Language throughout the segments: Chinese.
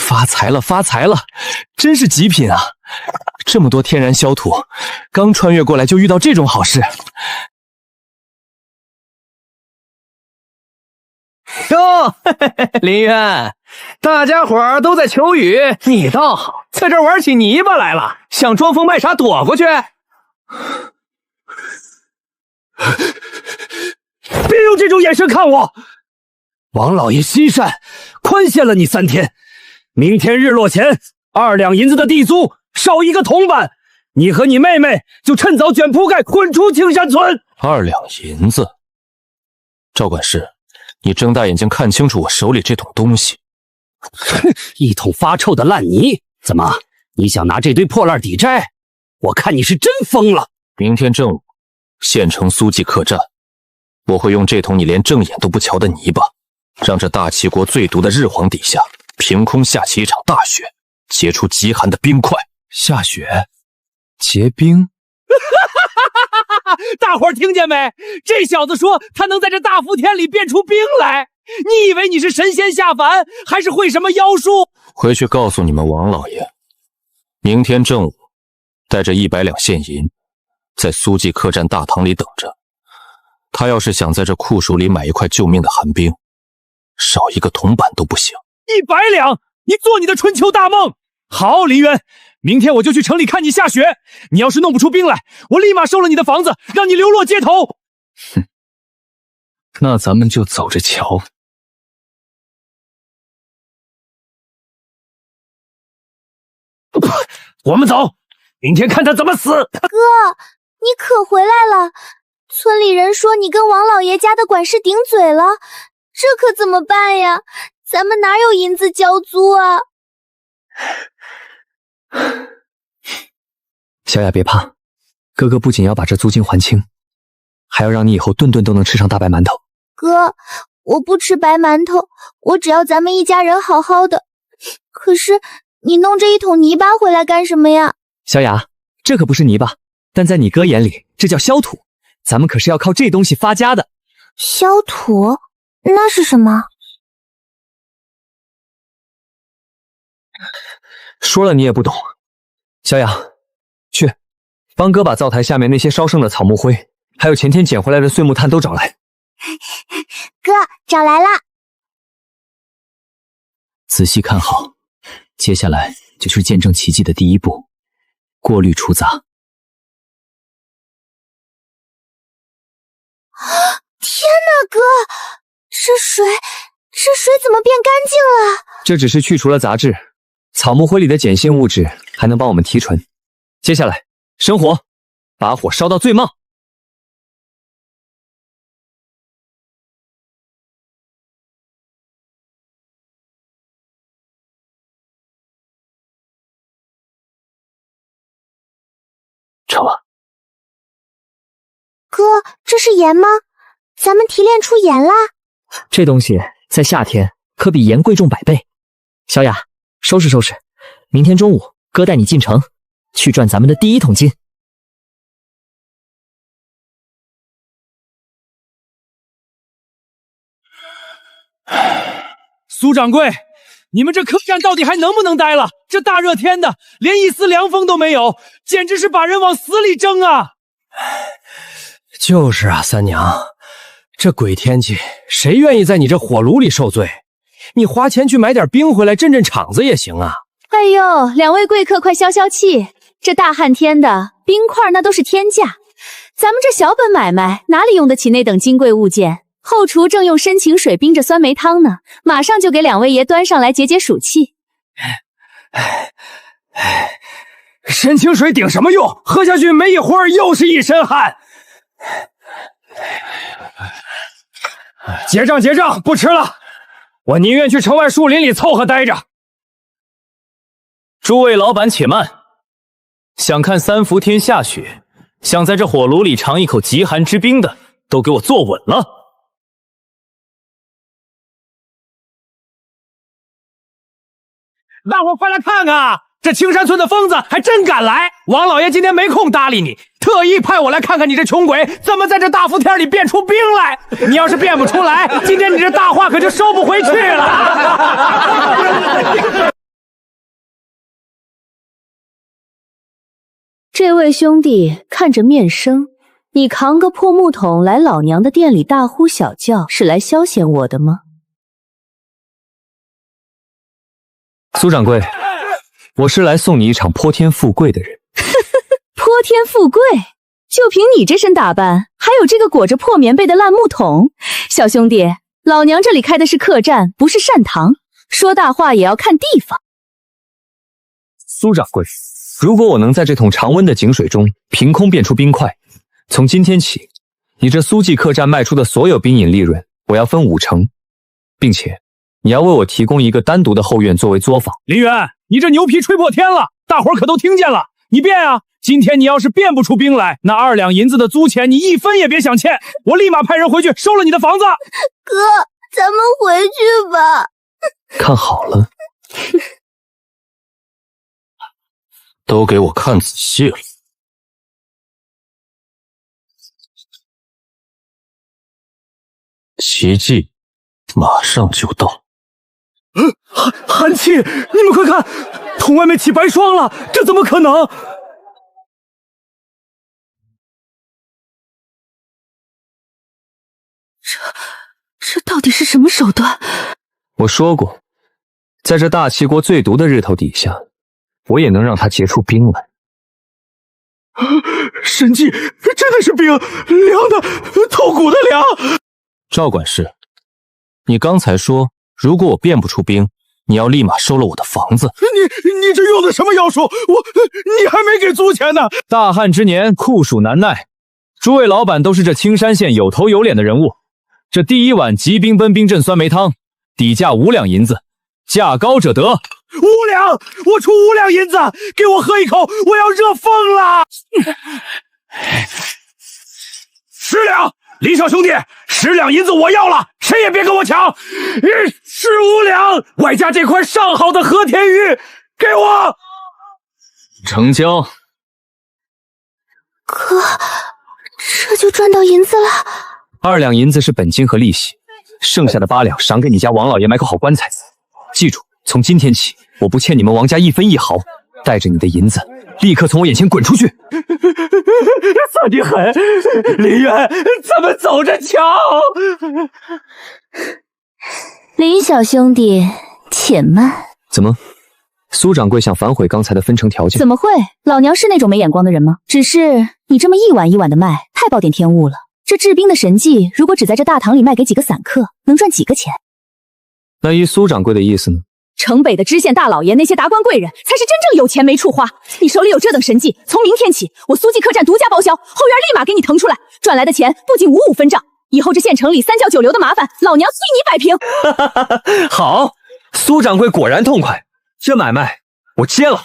发财了，发财了！真是极品啊！这么多天然消土，刚穿越过来就遇到这种好事。哟，林渊，大家伙儿都在求雨，你倒好，在这玩起泥巴来了，想装疯卖傻躲过去？别用这种眼神看我！王老爷心善，宽限了你3天，明天日落前2两银子的地租少一个铜板，你和你妹妹就趁早卷铺盖滚出青山村。2两银子，赵管事，你睁大眼睛看清楚我手里这桶东西。一桶发臭的烂泥，怎么你想拿这堆破烂抵债？我看你是真疯了。明天正午，县城苏记客栈，我会用这桶你连正眼都不瞧的泥巴，让这大齐国最毒的日皇底下凭空下起一场大雪，结出极寒的冰块。下雪？结冰？大伙儿听见没？这小子说他能在这大伏天里变出冰来，你以为你是神仙下凡，还是会什么妖术？回去告诉你们王老爷，明天正午带着100两现银，在苏记客栈大堂里等着。他要是想在这酷暑里买一块救命的寒冰，少一个铜板都不行。100两？你做你的春秋大梦！好，林渊，明天我就去城里看你下雪。你要是弄不出冰来，我立马收了你的房子，让你流落街头。哼，那咱们就走着瞧。我们走，明天看他怎么死。哥，你可回来了！村里人说你跟王老爷家的管事顶嘴了，这可怎么办呀？咱们哪有银子交租啊？小雅别怕，哥哥不仅要把这租金还清，还要让你以后顿顿都能吃上大白馒头。哥，我不吃白馒头，我只要咱们一家人好好的。可是你弄这一桶泥巴回来干什么呀？小雅，这可不是泥巴，但在你哥眼里这叫消土，咱们可是要靠这东西发家的。消土？那是什么？说了你也不懂。小雅，去帮哥把灶台下面那些烧剩的草木灰，还有前天捡回来的碎木炭都找来。哥，找来了。仔细看好，接下来就是见证奇迹的第一步，过滤除杂。天哪，哥，这水怎么变干净了？这只是去除了杂质，草木灰里的碱性物质还能帮我们提纯。接下来生火，把火烧到最旺。成了。哥，这是盐吗？咱们提炼出盐啦！这东西在夏天可比盐贵重100倍。小雅，收拾收拾，明天中午哥带你进城，去赚咱们的第一桶金。苏掌柜，你们这客栈到底还能不能待了？这大热天的，连一丝凉风都没有，简直是把人往死里蒸啊！就是啊，三娘，这鬼天气，谁愿意在你这火炉里受罪？你花钱去买点冰回来镇镇场子也行啊。哎呦，两位贵客快消消气，这大旱天的，冰块那都是天价，咱们这小本买卖哪里用得起那等金贵物件？后厨正用深情水冰着酸梅汤呢，马上就给两位爷端上来解解暑气。深情水顶什么用？喝下去没一会儿又是一身汗。结账结账，不吃了，我宁愿去城外树林里凑合待着。诸位老板且慢，想看3伏天下雪，想在这火炉里尝一口极寒之冰的，都给我坐稳了。大伙快来看看，这青山村的疯子还真敢来！王老爷今天没空搭理你，特意派我来看看你这穷鬼怎么在这大伏天里变出冰来。你要是变不出来，今天你这大话可就收不回去了。这位兄弟看着面生，你扛个破木桶来老娘的店里大呼小叫，是来消遣我的吗？苏掌柜，我是来送你一场泼天富贵的人。泼天富贵？就凭你这身打扮，还有这个裹着破棉被的烂木桶，小兄弟，老娘这里开的是客栈，不是善堂，说大话也要看地方。苏掌柜，如果我能在这桶常温的井水中凭空变出冰块，从今天起，你这苏记客栈卖出的所有冰饮利润，我要分50%，并且你要为我提供一个单独的后院作为作坊。林渊，你这牛皮吹破天了，大伙儿可都听见了，你变啊！今天你要是变不出冰来，那2两银子的租钱你一分也别想欠，我立马派人回去收了你的房子。哥，咱们回去吧。看好了，都给我看仔细了。奇迹马上就到。寒气，你们快看，桶外面起白霜了，这怎么可能？这到底是什么手段？我说过，在这大齐国最毒的日头底下，我也能让它结出冰来。神迹，真的是冰，凉的，透骨的凉。赵管事，你刚才说，如果我变不出冰，你要立马收了我的房子。你这用的什么妖术？你还没给租钱呢。大旱之年，酷暑难耐，诸位老板都是这青山县有头有脸的人物。这第一碗急冰奔冰镇酸梅汤，底价5两银子，价高者得。5两，我出5两银子，给我喝一口，我要热疯了。10两，林少兄弟，10两银子我要了，谁也别跟我抢。15两，外加这块上好的和田玉，给我。成交。哥，这就赚到银子了。2两银子是本金和利息，剩下的8两赏给你家王老爷买口好棺材。记住，从今天起，我不欠你们王家1分1毫。带着你的银子，立刻从我眼前滚出去！算你狠，林渊，咱们走着瞧。林小兄弟，且慢。怎么，苏掌柜想反悔刚才的分成条件？怎么会？老娘是那种没眼光的人吗？只是你这么一碗一碗的卖，太暴殄天物了。这制冰的神技，如果只在这大堂里卖给几个散客，能赚几个钱？那依苏掌柜的意思呢？城北的知县大老爷那些达官贵人，才是真正有钱没处花。你手里有这等神技，从明天起，我苏记客栈独家包销，后院立马给你腾出来，赚来的钱不仅5分账，以后这县城里3教9流的麻烦，老娘随你摆平。好，苏掌柜果然痛快，这买卖我接了，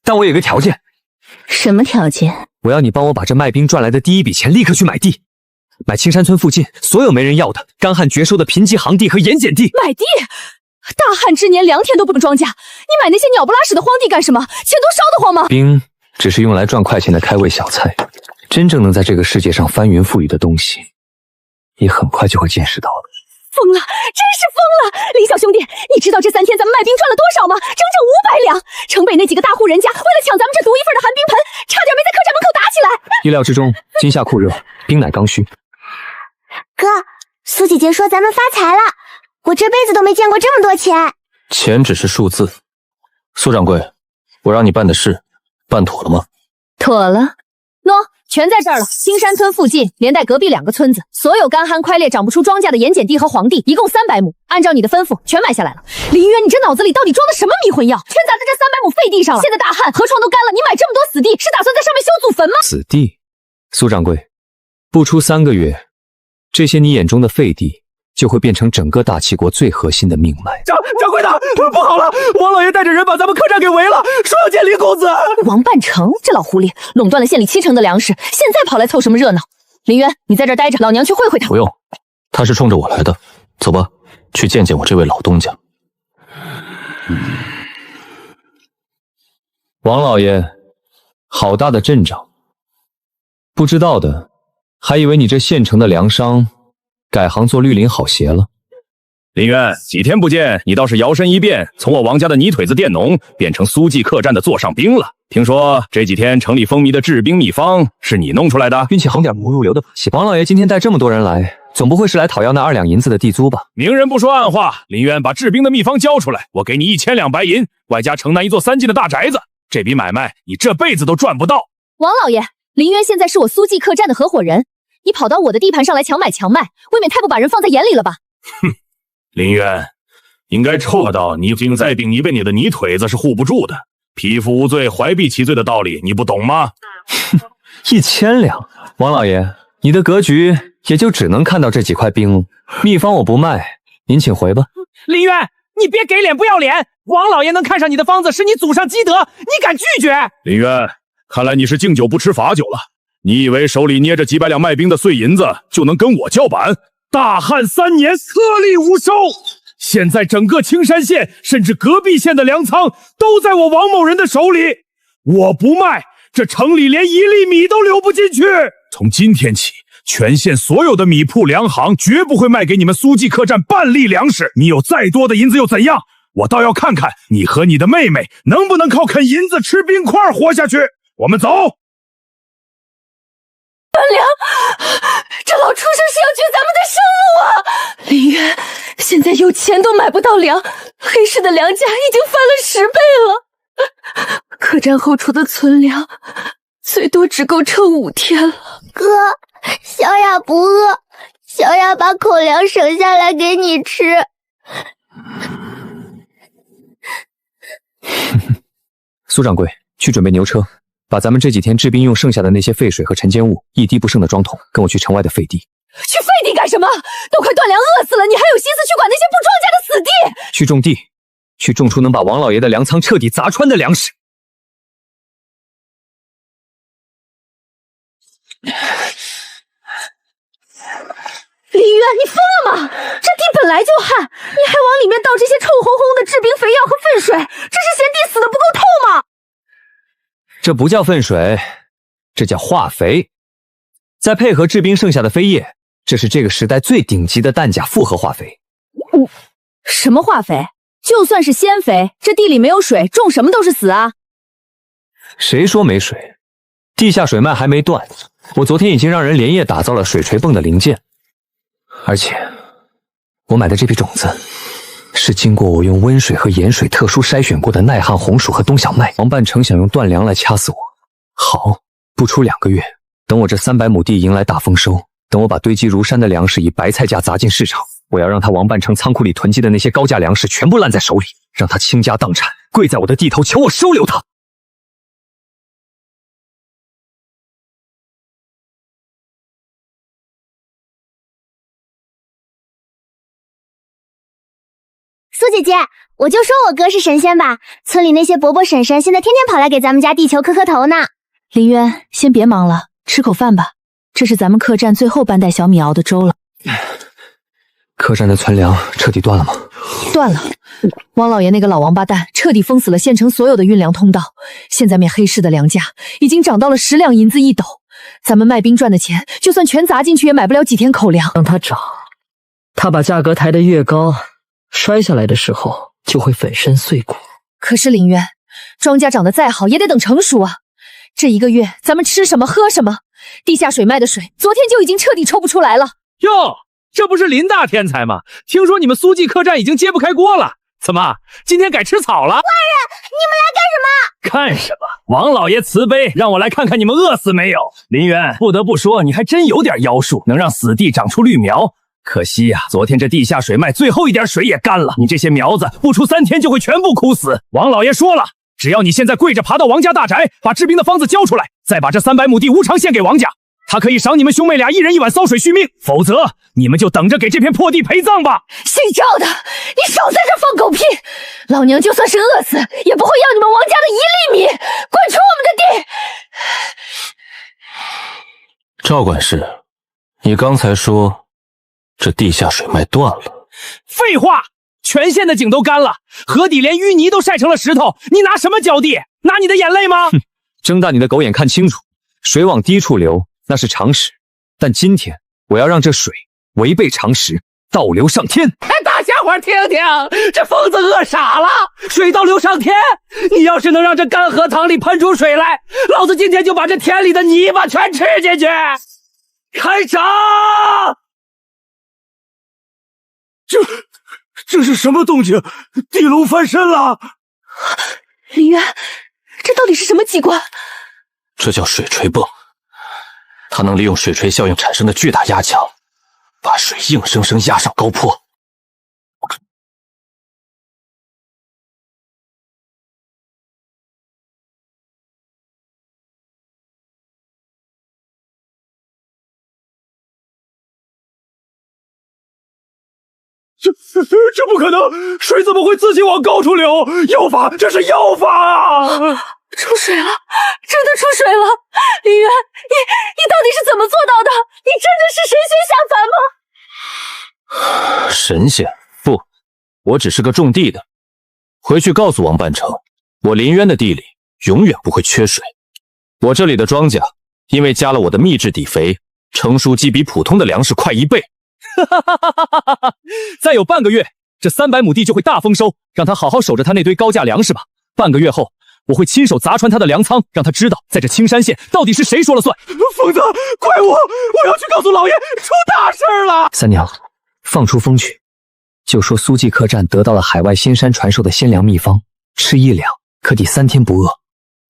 但我有个条件。什么条件？我要你帮我把这卖冰赚来的第一笔钱立刻去买地。买青山村附近所有没人要的干旱绝收的贫瘠行地和盐碱地。买地？大旱之年2天都不能庄稼，你买那些鸟不拉屎的荒地干什么？钱都烧得慌吗？冰只是用来赚快钱的开胃小菜，真正能在这个世界上翻云覆雨的东西，你很快就会见识到的。疯了，真是疯了！林小兄弟，你知道这3天咱们卖冰赚了多少吗？整整500两！城北那几个大户人家为了抢咱们这独一份的寒冰盆，差点没在客栈门口打起来。意料之中，今夏酷热，冰乃刚需。哥，苏姐姐说咱们发财了，我这辈子都没见过这么多钱。钱只是数字。苏掌柜，我让你办的事，办妥了吗？妥了。喏，全在这儿了。青山村附近，连带隔壁2个村子，所有干旱快裂长不出庄稼的盐碱地和黄地，一共300亩。按照你的吩咐，全买下来了。林渊，你这脑子里到底装的什么迷魂药？全砸在这300亩废地上了。现在大旱，河床都干了，你买这么多死地，是打算在上面修祖坟吗？死地？苏掌柜，不出3个月，这些你眼中的废地就会变成整个大齐国最核心的命脉。掌柜的，不好了！王老爷带着人把咱们客栈给围了，说要见林公子。王半成，这老狐狸垄断了县里70%的粮食，现在跑来凑什么热闹？林渊，你在这儿待着，老娘去会会他。不用，他是冲着我来的。走吧，去见见我这位老东家。王老爷，好大的阵仗！不知道的，还以为你这县城的粮商改行做绿林好鞋了。林渊，几天不见，你倒是摇身一变，从我王家的泥腿子佃农变成苏记客栈的座上宾了。听说这几天城里风靡的治兵秘方是你弄出来的？运气好点不入流的把戏。王老爷今天带这么多人来，总不会是来讨要那2两银子的地租吧？明人不说暗话，林渊把治兵的秘方交出来，我给你1000两白银，外加城南一座3进的大宅子。这笔买卖你这辈子都赚不到。王老爷，林渊现在是我苏记客栈的合伙人，你跑到我的地盘上来强买强卖，未免太不把人放在眼里了吧？哼，林渊，应该戳到你经在兵一辈你的泥腿子是护不住的。匹夫无罪，怀璧其罪的道理你不懂吗？1000两，王老爷，你的格局也就只能看到这几块冰。秘方我不卖，您请回吧。林渊，你别给脸不要脸！王老爷能看上你的方子是你祖上积德，你敢拒绝？林渊，看来你是敬酒不吃罚酒了。你以为手里捏着几百两卖冰的碎银子就能跟我叫板？大汉3年特例无收，现在整个青山县甚至隔壁县的粮仓都在我王某人的手里，我不卖，这城里连1粒米都流不进去。从今天起，全县所有的米铺粮行绝不会卖给你们苏记客栈半粒粮食。你有再多的银子又怎样？我倒要看看你和你的妹妹能不能靠啃银子吃冰块活下去。我们走。断粮，这老畜生是要绝咱们的生路啊！林渊，现在有钱都买不到粮，黑市的粮价已经翻了10倍了。客栈后厨的存粮最多只够撑5天了。哥，小雅不饿，小雅把口粮省下来给你吃。苏掌柜，去准备牛车，把咱们这几天制兵用剩下的那些废水和沉淀物一滴不剩的装桶，跟我去城外的废地。去废地干什么？都快断粮饿死了，你还有心思去管那些不庄稼的死地？去种地，去种出能把王老爷的粮仓彻底砸穿的粮食。林渊，你疯了吗？这地本来就旱，你还往里面倒这些臭烘烘的制兵肥药和粪水，这是嫌地死的不够透吗？这不叫粪水，这叫化肥。再配合制兵剩下的飞液，这是这个时代最顶级的氮钾复合化肥。什么化肥？就算是鲜肥，这地里没有水，种什么都是死啊！谁说没水？地下水脉还没断，我昨天已经让人连夜打造了水锤泵的零件，而且我买的这批种子是经过我用温水和盐水特殊筛选过的耐旱红薯和冬小麦。王半成想用断粮来掐死我，好，不出2个月，等我这300亩地迎来大丰收，等我把堆积如山的粮食以白菜价砸进市场，我要让他王半成仓库里囤积的那些高价粮食全部烂在手里，让他倾家荡产，跪在我的地头求我收留他。苏姐姐，我就说我哥是神仙吧，村里那些伯伯婶婶现在天天跑来给咱们家地球磕头呢。林渊，先别忙了，吃口饭吧，这是咱们客栈最后半袋小米熬的粥了。客栈的存粮彻底断了吗？断了，王老爷那个老王八蛋彻底封死了县城所有的运粮通道，现在面黑市的粮价已经涨到了10两银子1斗，咱们卖冰赚的钱就算全砸进去也买不了几天口粮。让它涨，它把价格抬得越高，摔下来的时候就会粉身碎骨。可是林渊，庄稼长得再好也得等成熟啊，这1个月咱们吃什么喝什么？地下水脉的水昨天就已经彻底抽不出来了。哟，这不是林大天才吗？听说你们苏记客栈已经揭不开锅了，怎么今天改吃草了？坏人，你们来干什么？干什么？王老爷慈悲，让我来看看你们饿死没有。林渊，不得不说你还真有点妖术，能让死地长出绿苗。可惜呀，昨天这地下水脉最后一点水也干了，你这些苗子不出3天就会全部枯死。王老爷说了，只要你现在跪着爬到王家大宅，把治兵的方子交出来，再把这300亩地无偿献给王家，他可以赏你们兄妹俩1人1碗骚水续命，否则你们就等着给这片破地陪葬吧。姓赵的，你少在这放狗屁！老娘就算是饿死，也不会要你们王家的1粒米，滚出我们的地！赵管事，你刚才说这地下水脉断了？废话，全县的井都干了，河底连淤泥都晒成了石头，你拿什么浇地？拿你的眼泪吗？哼，睁大你的狗眼看清楚，水往低处流那是常识，但今天我要让这水违背常识，倒流上天。大家伙听听，这疯子饿傻了，水倒流上天。你要是能让这干荷塘里喷出水来，老子今天就把这田里的泥巴全吃进去。开闸！这是什么动静？地龙翻身了！林渊，这到底是什么机关？这叫水锤泵，它能利用水锤效应产生的巨大压强，把水硬生生压上高坡。这不可能！水怎么会自己往高处流？妖法，这是妖法啊！出水了，真的出水了！林渊，你到底是怎么做到的？你真的是神仙下凡吗？神仙？不，我只是个种地的。回去告诉王半城，我林渊的地里永远不会缺水。我这里的庄稼，因为加了我的秘制底肥，成熟期比普通的粮食快1倍。再有半个月，这300亩地就会大丰收，让他好好守着他那堆高价粮食吧。半个月后，我会亲手砸穿他的粮仓，让他知道，在这青山县到底是谁说了算。疯子，怪我！我要去告诉老爷，出大事了！三娘，放出风去，就说苏记客栈得到了海外仙山传授的仙粮秘方，吃1两可抵3天不饿。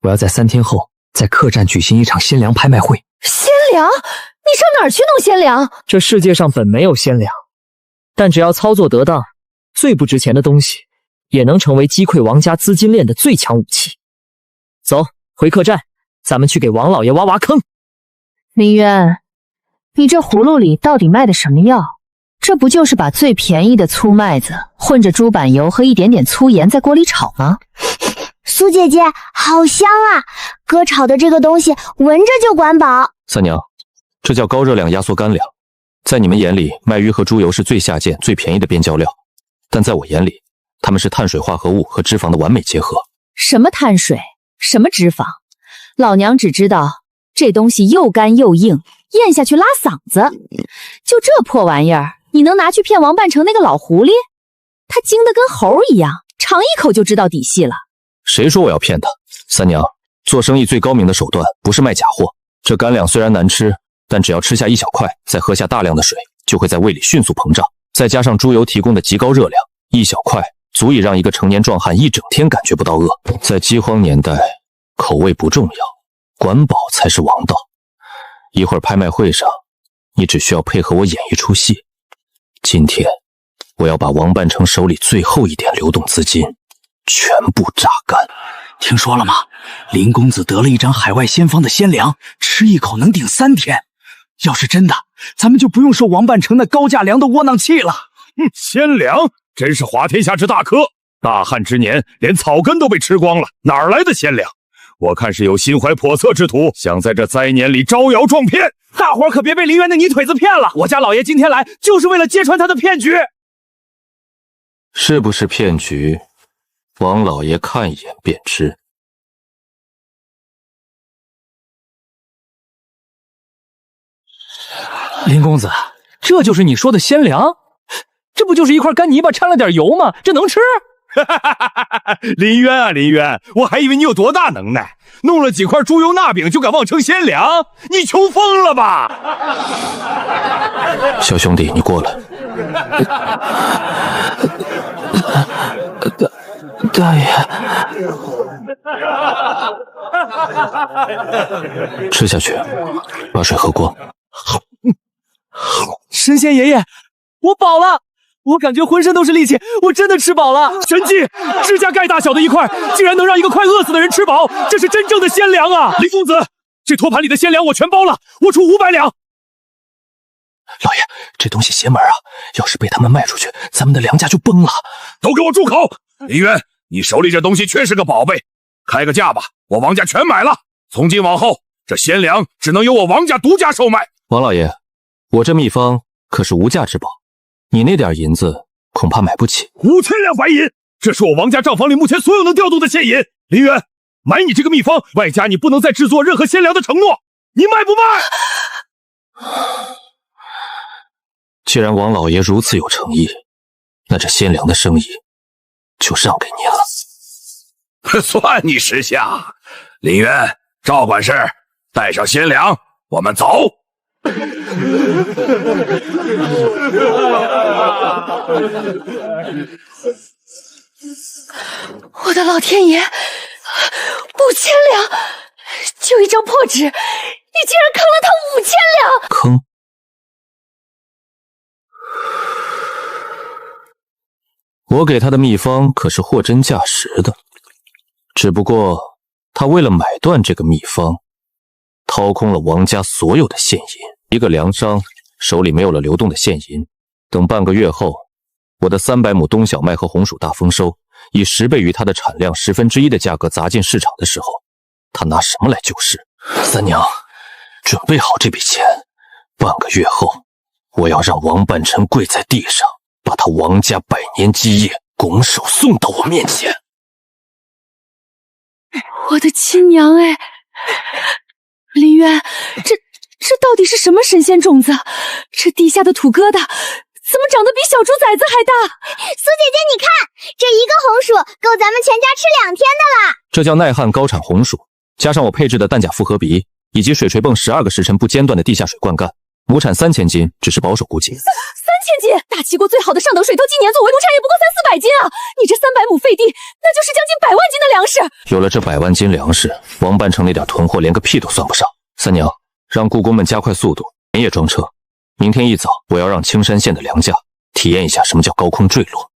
我要在3天后在客栈举行一场仙粮拍卖会。仙粮？你上哪儿去弄仙粮？这世界上本没有仙粮，但只要操作得当，最不值钱的东西也能成为击溃王家资金链的最强武器。走，回客栈，咱们去给王老爷挖挖坑。林渊，你这葫芦里到底卖的什么药？这不就是把最便宜的粗麦子混着猪板油和一点点粗盐在锅里炒吗？苏姐姐，好香啊！哥炒的这个东西闻着就管饱。三娘，这叫高热量压缩干粮。在你们眼里，麦鱼和猪油是最下贱、最便宜的边角料，但在我眼里，它们是碳水化合物和脂肪的完美结合。什么碳水，什么脂肪？老娘只知道这东西又干又硬，咽下去拉嗓子。就这破玩意儿，你能拿去骗王半城那个老狐狸？他精得跟猴一样，尝一口就知道底细了。谁说我要骗他？三娘，做生意最高明的手段不是卖假货。这干粮虽然难吃，但只要吃下一小块，再喝下大量的水，就会在胃里迅速膨胀。再加上猪油提供的极高热量，一小块足以让一个成年壮汉一整天感觉不到饿。在饥荒年代，口味不重要，管饱才是王道。一会儿拍卖会上，你只需要配合我演一出戏。今天，我要把王半城手里最后一点流动资金全部榨干。听说了吗？林公子得了一张海外仙方的仙粮，吃一口能顶3天。要是真的，咱们就不用受王半城那高价粮的窝囊气了。仙粮真是滑天下之大科，大旱之年连草根都被吃光了，哪儿来的仙粮？我看是有心怀叵测之徒，想在这灾年里招摇撞骗。大伙儿可别被林渊的泥腿子骗了，我家老爷今天来就是为了揭穿他的骗局。是不是骗局？王老爷看一眼便知。林公子，这就是你说的仙粮？这不就是一块干泥巴掺了点油吗？这能吃？林渊啊，林渊，我还以为你有多大能耐，弄了几块猪油钠饼就敢妄称仙粮，你穷疯了吧？小兄弟，你过来。大爷，吃下去，把水喝光。神仙爷爷，我饱了，我感觉浑身都是力气，我真的吃饱了。神迹，指甲盖大小的一块，竟然能让一个快饿死的人吃饱，这是真正的仙粮啊！林公子，这托盘里的仙粮我全包了，我出500两。老爷，这东西邪门啊！要是被他们卖出去，咱们的粮价就崩了。都给我住口！林渊，你手里这东西确是个宝贝，开个价吧，我王家全买了。从今往后，这仙粮只能由我王家独家售卖。王老爷，我这秘方可是无价之宝，你那点银子恐怕买不起。5000两白银，这是我王家账房里目前所有能调动的现银。林渊，买你这个秘方，外加你不能再制作任何仙粮的承诺，你卖不卖？既然王老爷如此有诚意，那这鲜粮的生意就让给您了。算你识相。林渊、赵管事，带上鲜粮，我们走。我的老天爷，5000两，就一张破纸，你竟然坑了他5000两！坑？我给他的秘方可是货真价实的，只不过他为了买断这个秘方，掏空了王家所有的现银。一个粮商手里没有了流动的现银，等半个月后，我的300亩冬小麦和红薯大丰收，以10倍于它的产量1/10的价格砸进市场的时候，他拿什么来救市？三娘，准备好这笔钱，半个月后，我要让王半臣跪在地上，把他王家100年基业拱手送到我面前。我的亲娘哎，林渊，这到底是什么神仙种子？这地下的土疙瘩怎么长得比小猪崽子还大？苏姐姐，你看，这一个红薯够咱们全家吃2天的了。这叫耐旱高产红薯，加上我配置的氮钾复合比以及水锤泵12个时辰不间断的地下水灌溉，亩产3000斤只是保守估计。3000斤，大齐国最好的上等水稻今年做唯独产也不过300-400斤啊！你这300亩废地，那就是将近100万斤的粮食。有了这100万斤粮食，王半城那点囤货连个屁都算不上。三娘，让雇工们加快速度，连夜装车。明天一早，我要让青山县的粮价体验一下什么叫高空坠落。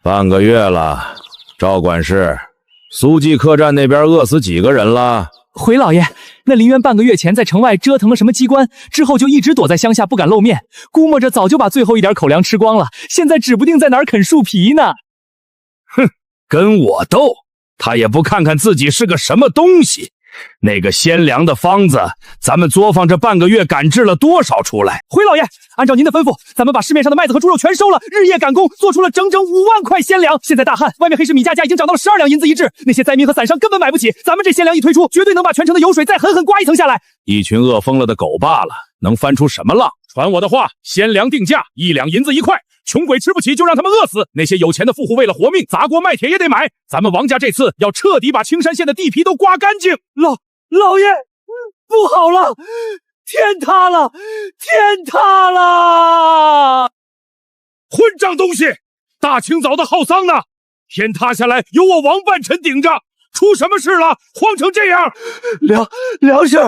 半个月了，赵管事，苏记客栈那边饿死几个人了？回老爷，那林渊半个月前在城外折腾了什么机关，之后就一直躲在乡下不敢露面，估摸着早就把最后一点口粮吃光了，现在指不定在哪儿啃树皮呢。哼，跟我斗，他也不看看自己是个什么东西。那个鲜粮的方子，咱们作坊这半个月赶制了多少出来？回老爷，按照您的吩咐，咱们把市面上的麦子和猪肉全收了，日夜赶工，做出了整整5万块鲜粮。现在大旱，外面黑市米价已经涨到了12两银子一制，那些灾民和散商根本买不起。咱们这鲜粮一推出，绝对能把全城的油水再狠狠刮一层下来。一群饿疯了的狗罢了，能翻出什么浪？传我的话，鲜粮定价1两银子1块。穷鬼吃不起就让他们饿死，那些有钱的富户为了活命，砸锅卖铁也得买。咱们王家这次要彻底把青山县的地皮都刮干净。老爷，不好了，天塌了，天塌了！混账东西，大清早的好丧呢，天塌下来有我王半臣顶着，出什么事了？慌成这样！粮食，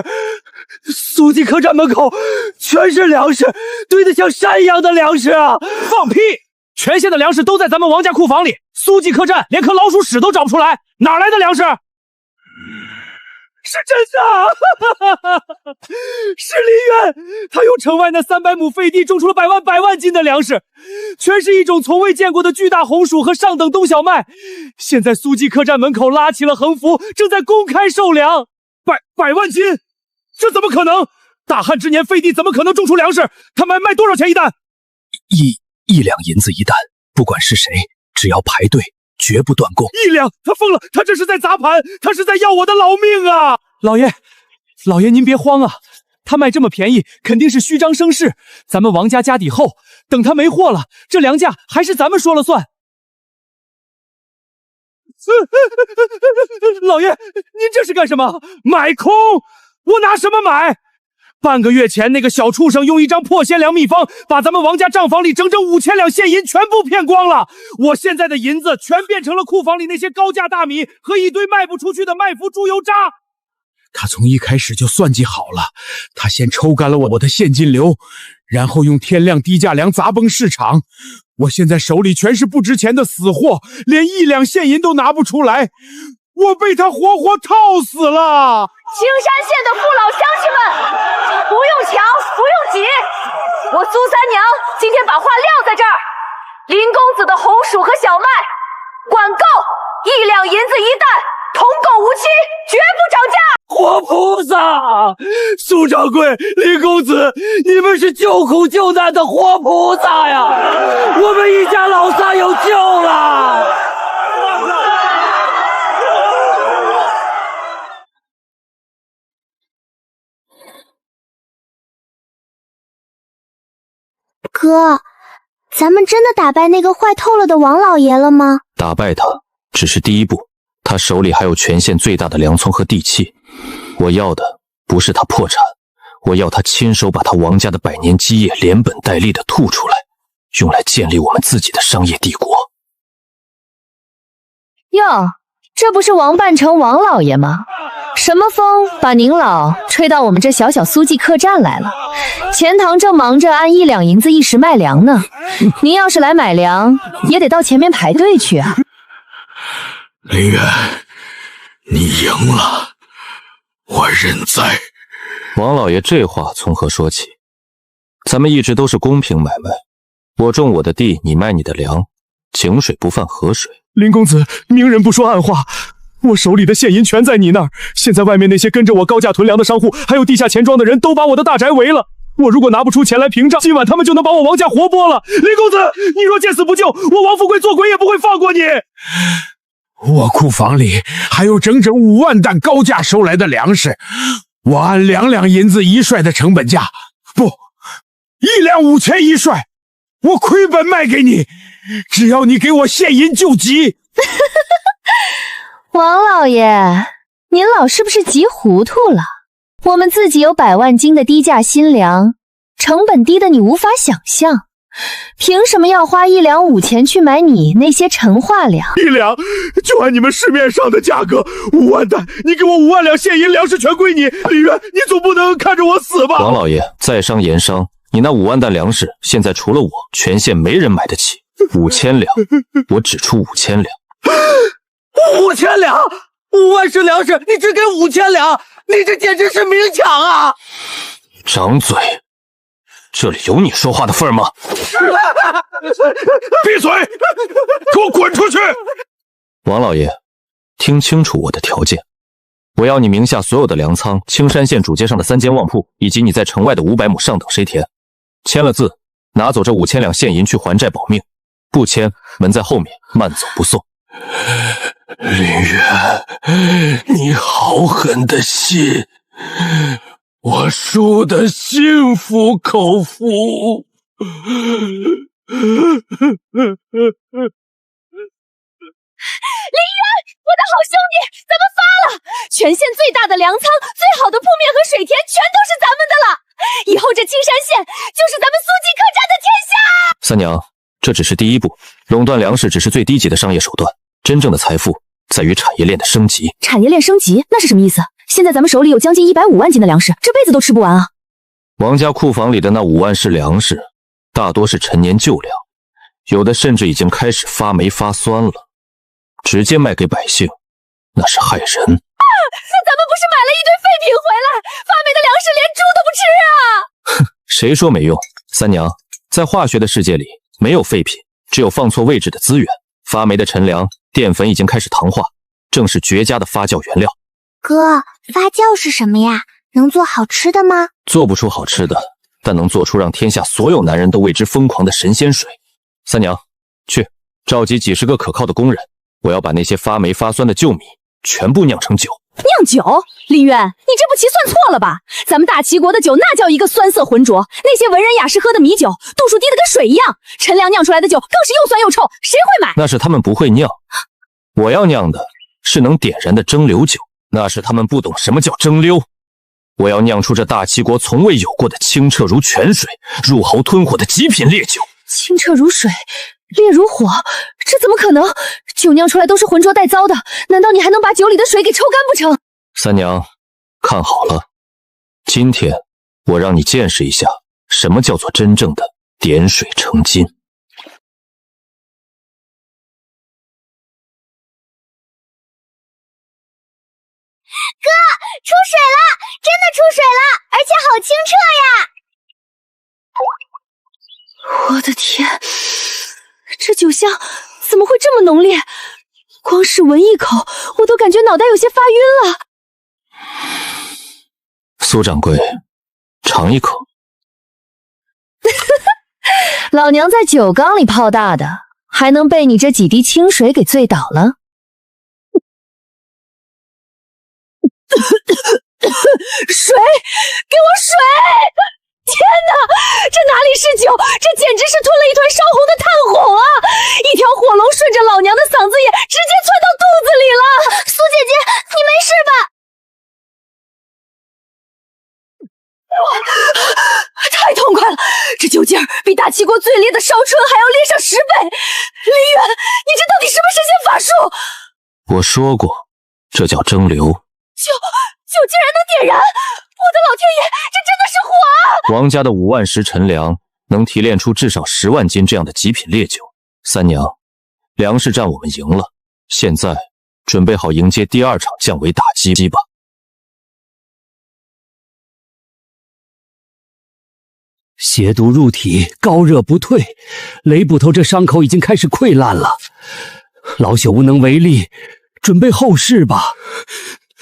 苏记客栈门口全是粮食，堆得像山一样的粮食啊！放屁！全县的粮食都在咱们王家库房里，苏记客栈连颗老鼠屎都找不出来，哪来的粮食？是真的，是林渊，他用城外那300亩废地种出了100万斤的粮食，全是一种从未见过的巨大红薯和上等冬小麦。现在苏记客栈门口拉起了横幅，正在公开售粮。百万斤，这怎么可能？大旱之年，废地怎么可能种出粮食？他卖多少钱一担？一两银子一担，不管是谁，只要排队，绝不断供。1两，他疯了，他这是在砸盘，他是在要我的老命啊！老爷您别慌啊，他卖这么便宜，肯定是虚张声势。咱们王家家底厚，等他没货了，这粮价还是咱们说了算。老爷，您这是干什么？买空？我拿什么买？半个月前，那个小畜生用一张破鲜粮秘方，把咱们王家账房里整整5000两现银全部骗光了。我现在的银子全变成了库房里那些高价大米和一堆卖不出去的麦麸猪油渣。他从一开始就算计好了，他先抽干了我的现金流，然后用天量低价粮砸崩市场。我现在手里全是不值钱的死货，连1两现银都拿不出来，我被他活活套死了。青山县的父老乡亲们，不用抢，不用挤，我苏三娘今天把话撂在这儿，林公子的红薯和小麦管够1两银子一担，同购无期，绝不涨价。活菩萨！啊！苏掌柜、林公子，你们是救苦救难的活菩萨呀！我们一家老三有救了！哥，咱们真的打败那个坏透了的王老爷了吗？打败他只是第一步，他手里还有全县最大的粮仓和地契。我要的不是他破产，我要他亲手把他王家的100年基业连本带利的吐出来，用来建立我们自己的商业帝国。哟，这不是王半城王老爷吗？什么风把您老吹到我们这小小苏记客栈来了？钱塘正忙着按1两银子一时卖粮呢，您要是来买粮，也得到前面排队去啊。林远，你赢了，我认栽。王老爷这话从何说起？咱们一直都是公平买卖，我种我的地，你卖你的粮，井水不犯河水。林公子，明人不说暗话，我手里的现银全在你那儿。现在外面那些跟着我高价囤粮的商户，还有地下钱庄的人都把我的大宅围了。我如果拿不出钱来平账，今晚他们就能把我王家活剥了。林公子，你若见死不救，我王富贵做鬼也不会放过你。我库房里还有整整5万担高价收来的粮食，我按2两银子一帅的成本价，不，1两5000一帅，我亏本卖给你，只要你给我现银救急。王老爷，您老是不是急糊涂了？我们自己有100万斤的低价新粮，成本低的你无法想象，凭什么要花1两5000去买你那些陈化粮？1两就按你们市面上的价格，5万担，你给我5万两现银，粮食全归你。李渊，你总不能看着我死吧？王老爷，在商言商，你那5万担粮食，现在除了我，全县没人买得起。5000两，我只出5000两。5000两，5万是粮食，你只给5000两，你这简直是明抢啊！张嘴，这里有你说话的份吗？闭嘴，给我滚出去！王老爷，听清楚我的条件，我要你名下所有的粮仓、青山县主街上的3间旺铺，以及你在城外的500亩上等谁田。签了字，拿走这5000两现银去还债保命；不签，门在后面，慢走不送。林渊，你好狠的心，我输得心服口服。林渊，我的好兄弟，咱们发了！全县最大的粮仓、最好的铺面和水田全都是咱们的了。以后这青山县就是咱们苏记客栈的天下。三娘，这只是第一步，垄断粮食只是最低级的商业手段，真正的财富在于产业链的升级。产业链升级，那是什么意思？现在咱们手里有将近150万斤的粮食，这辈子都吃不完啊！王家库房里的那5万是粮食，大多是陈年旧粮，有的甚至已经开始发霉发酸了。直接卖给百姓，那是害人。那咱们不是买了一堆废品回来，发霉的粮食连猪都不吃啊！哼，谁说没用？三娘，在化学的世界里，没有废品，只有放错位置的资源。发霉的陈粮，淀粉已经开始糖化，正是绝佳的发酵原料。哥，发酵是什么呀？能做好吃的吗？做不出好吃的，但能做出让天下所有男人都为之疯狂的神仙水。三娘，去召集几10个可靠的工人。我要把那些发霉发酸的旧米全部酿成酒。酿酒？林渊，你这步棋算错了吧？咱们大齐国的酒那叫一个酸涩浑浊，那些文人雅士喝的米酒，度数低的跟水一样。陈粮酿出来的酒更是又酸又臭，谁会买？那是他们不会酿，我要酿的是能点燃的蒸馏酒，那是他们不懂什么叫蒸馏。我要酿出这大齐国从未有过的清澈如泉水、入喉吞火的极品烈酒。清澈如水，烈如火，这怎么可能？酒酿出来都是浑浊带糟的，难道你还能把酒里的水给抽干不成？三娘，看好了，今天我让你见识一下什么叫做真正的点水成金。哥，出水了，真的出水了，而且好清澈呀！我的天，这酒香怎么会这么浓烈？光是闻一口，我都感觉脑袋有些发晕了。苏掌柜，尝一口。老娘在酒缸里泡大的，还能被你这几滴清水给醉倒了？水，给我水！天哪，这哪里是酒，这简直是吞了一团烧红的炭火啊！一条火龙顺着老娘的嗓子眼直接窜到肚子里了。苏姐姐，你没事吧？太痛快了，这酒劲儿比大齐国最烈的烧春还要烈上10倍。林远，你这到底什么神仙法术？我说过，这叫蒸馏。酒竟然能点燃！我的老天爷，这真的是火啊！王家的5万石陈粮能提炼出至少10万斤这样的极品烈酒。三娘，粮食战我们赢了，现在准备好迎接第2场降维打击吧。邪毒入体，高热不退，雷捕头这伤口已经开始溃烂了，老朽无能为力，准备后事吧。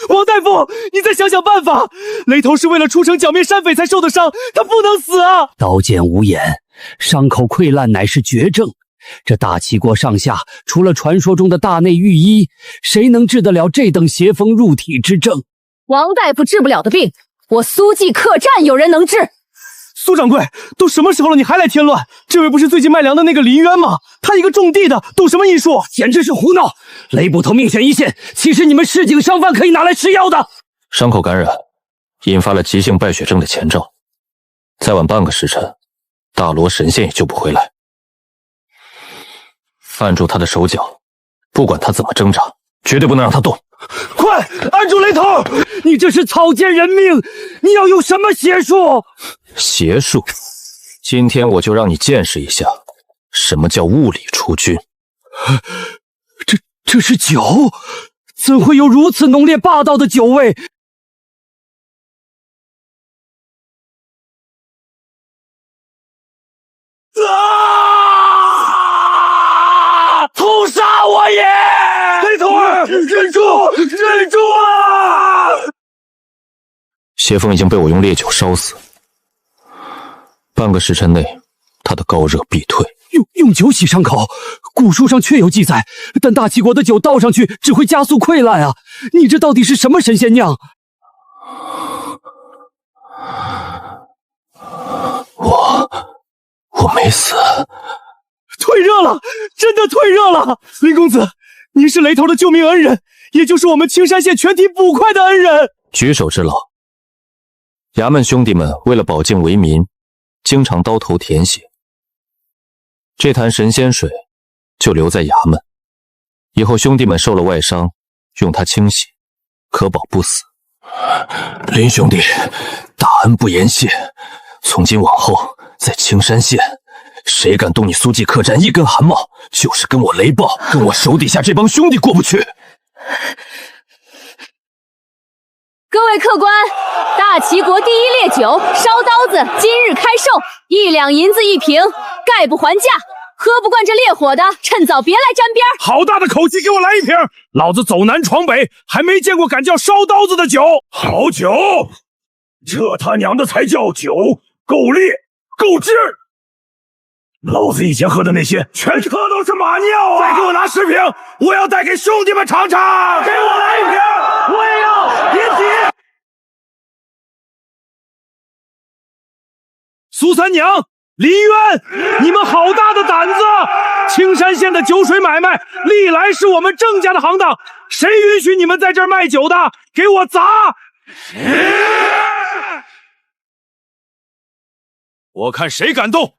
王大夫，你再想想办法！雷头是为了出城剿灭山匪才受的伤，他不能死啊！刀剑无眼，伤口溃烂乃是绝症。这大齐国上下，除了传说中的大内御医，谁能治得了这等邪风入体之症？王大夫治不了的病，我苏记客栈有人能治。苏掌柜，都什么时候了，你还来添乱？这位不是最近卖粮的那个林渊吗？他一个种地的，懂什么医术？简直是胡闹！雷捕头命悬一线，岂是你们市井商贩可以拿来吃药的？伤口感染，引发了急性败血症的前兆，再晚半个时辰，大罗神仙也救不回来。按住他的手脚，不管他怎么挣扎，绝对不能让他动。快按住雷头！你这是草菅人命！你要用什么邪术？邪术？今天我就让你见识一下，什么叫物理出军。这是酒，怎会有如此浓烈霸道的酒味？痛杀我也！雷头儿，忍住，忍住啊！邪风已经被我用烈酒烧死，半个时辰内，他的高热必退。用酒洗伤口，古书上确有记载，但大齐国的酒倒上去只会加速溃烂啊！你这到底是什么神仙酿？我没死。退热了，真的退热了！林公子，您是雷头的救命恩人，也就是我们青山县全体捕快的恩人。举手之劳。衙门兄弟们为了保境为民，经常刀头舔血。这坛神仙水就留在衙门，以后兄弟们受了外伤，用它清洗，可保不死。林兄弟，大恩不言谢。从今往后，在青山县，谁敢动你苏记客栈一根汗毛，就是跟我雷暴，跟我手底下这帮兄弟过不去。各位客官，大齐国第一烈酒烧刀子今日开售，1两银子1瓶，概不还价。喝不惯这烈火的，趁早别来沾边。好大的口气，给我来1瓶！老子走南闯北，还没见过敢叫烧刀子的酒。好酒，这他娘的才叫酒，够烈，够劲儿！老子以前喝的那些，全喝都是马尿啊！再给我拿10瓶，我要带给兄弟们尝尝。给我来1瓶，我也要！别急。苏三娘，林渊，你们好大的胆子！青山县的酒水买卖历来是我们郑家的行当，谁允许你们在这儿卖酒的？给我砸！我看谁敢动！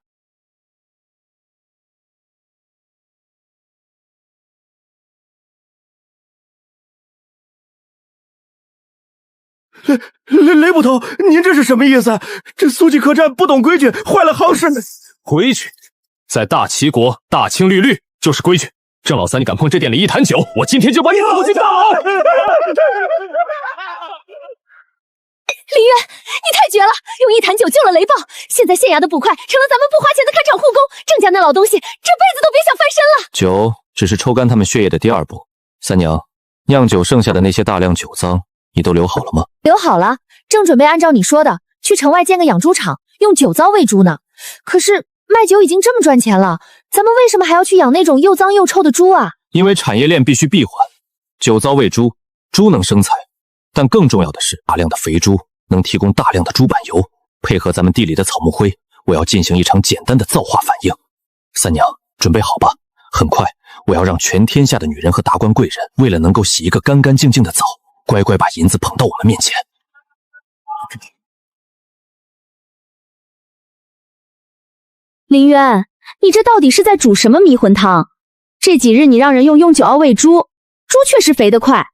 雷捕头，您这是什么意思？这苏记客栈不懂规矩，坏了行市。规矩，在大齐国，大清律律就是规矩。郑老三，你敢碰这店里一坛酒，我今天就把你老去打！林渊，你太绝了，用1坛酒救了雷暴。现在县衙的捕快成了咱们不花钱的看场护工，郑家那老东西这辈子都别想翻身了。酒只是抽干他们血液的第2步。三娘，酿酒剩下的那些大量酒脏，你都留好了吗？留好了，正准备按照你说的去城外建个养猪场，用酒糟喂猪呢。可是卖酒已经这么赚钱了，咱们为什么还要去养那种又脏又臭的猪啊？因为产业链必须闭环，酒糟喂猪，猪能生财，但更重要的是，大量的肥猪能提供大量的猪板油，配合咱们地里的草木灰，我要进行一场简单的造化反应。三娘，准备好吧，很快我要让全天下的女人和达官贵人，为了能够洗一个干干净净的澡，乖乖把银子捧到我们面前。林渊，你这到底是在煮什么迷魂汤？这几日你让人用酒熬喂猪，猪确实肥得快，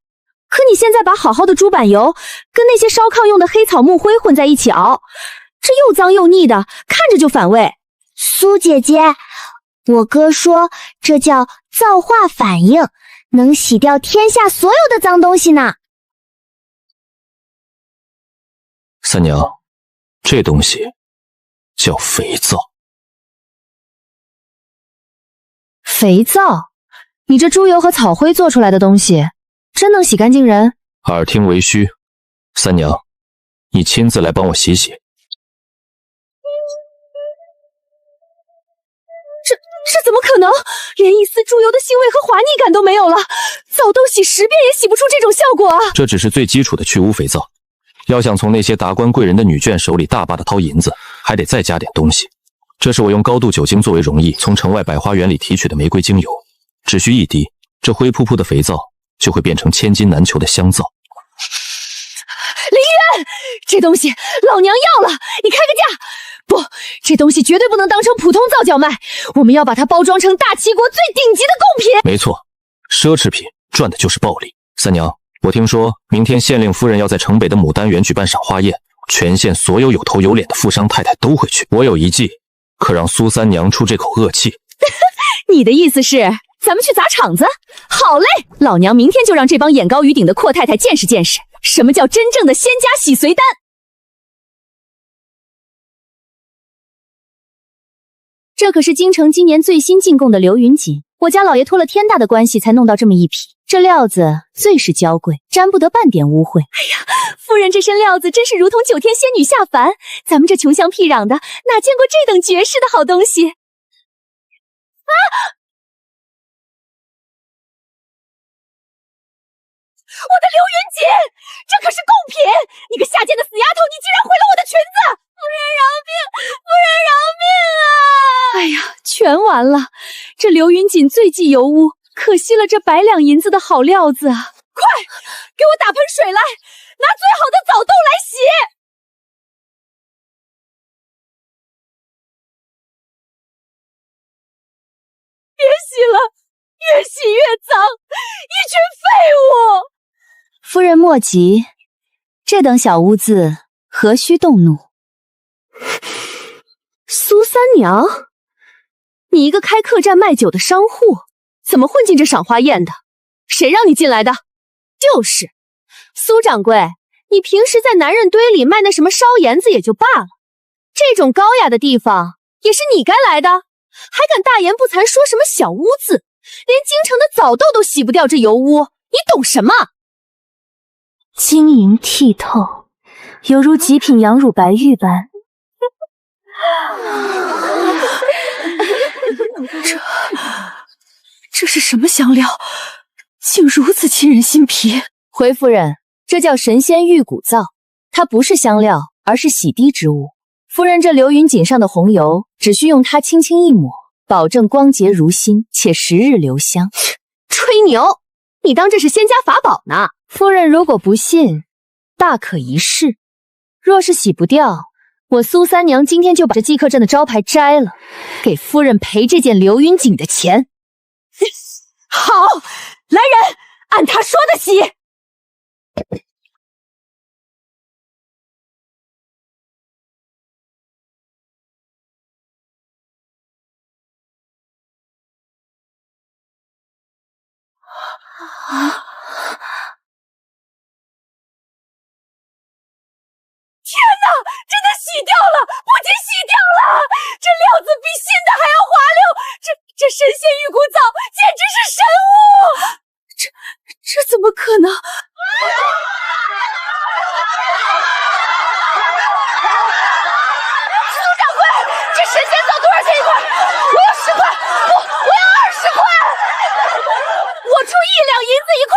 可你现在把好好的猪板油跟那些烧炕用的黑草木灰混在一起熬，这又脏又腻的，看着就反胃。苏姐姐，我哥说这叫造化反应，能洗掉天下所有的脏东西呢。三娘，这东西叫肥皂。肥皂？你这猪油和草灰做出来的东西，真能洗干净人？耳听为虚，三娘，你亲自来帮我洗洗。这怎么可能？连一丝猪油的腥味和滑腻感都没有了，澡豆洗10遍也洗不出这种效果啊！这只是最基础的去污肥皂，要想从那些达官贵人的女眷手里大把的掏银子，还得再加点东西。这是我用高度酒精作为溶液，从城外百花园里提取的玫瑰精油，只需一滴，这灰扑扑的肥皂就会变成千金难求的香皂。林渊，这东西老娘要了，你开个价！不，这东西绝对不能当成普通皂角卖，我们要把它包装成大齐国最顶级的贡品。没错，奢侈品赚的就是暴利。三娘，我听说明天县令夫人要在城北的牡丹园举办赏花宴，全县所有有头有脸的富商太太都会去。我有一计，可让苏三娘出这口恶气。你的意思是咱们去砸场子？好嘞，老娘明天就让这帮眼高于顶的阔太太见识见识，什么叫真正的仙家洗髓丹。这可是京城今年最新进贡的流云锦，我家老爷托了天大的关系才弄到这么一匹，这料子最是娇贵，沾不得半点污秽。哎呀，夫人这身料子真是如同9天仙女下凡，咱们这穷乡僻壤的哪见过这等绝世的好东西啊！我的流云锦，这可是贡品！你个下贱的死丫头，你竟然毁了我的裙子！夫人饶命！夫人饶命啊！哎呀，全完了！这流云锦最忌油污，可惜了这100两银子的好料子啊！快，给我打盆水来，拿最好的澡豆来洗！别洗了，越洗越脏，一群废物！夫人莫急，这等小污渍何须动怒？苏三娘，你一个开客栈卖酒的商户，怎么混进这赏花宴的？谁让你进来的？就是，苏掌柜，你平时在男人堆里卖那什么烧盐子也就罢了，这种高雅的地方也是你该来的，还敢大言不惭说什么小污渍，连京城的澡豆都洗不掉这油污，你懂什么？晶莹剔透，犹如极品羊乳白玉般。这是什么香料，竟如此沁人心脾？回夫人，这叫神仙玉骨皂，它不是香料，而是洗涤之物。夫人这流云锦上的红油，只需用它轻轻一抹，保证光洁如新，且10日留香。吹牛！你当这是仙家法宝呢？夫人如果不信，大可一试。若是洗不掉，我苏三娘今天就把这寄客镇的招牌摘了，给夫人赔这件流云锦的钱。好，来人，按他说的洗。天哪，真的洗掉了，不仅洗掉了，这料子比新的还要滑溜，这神仙玉骨皂简直是神物！这怎么可能？出1两银子一块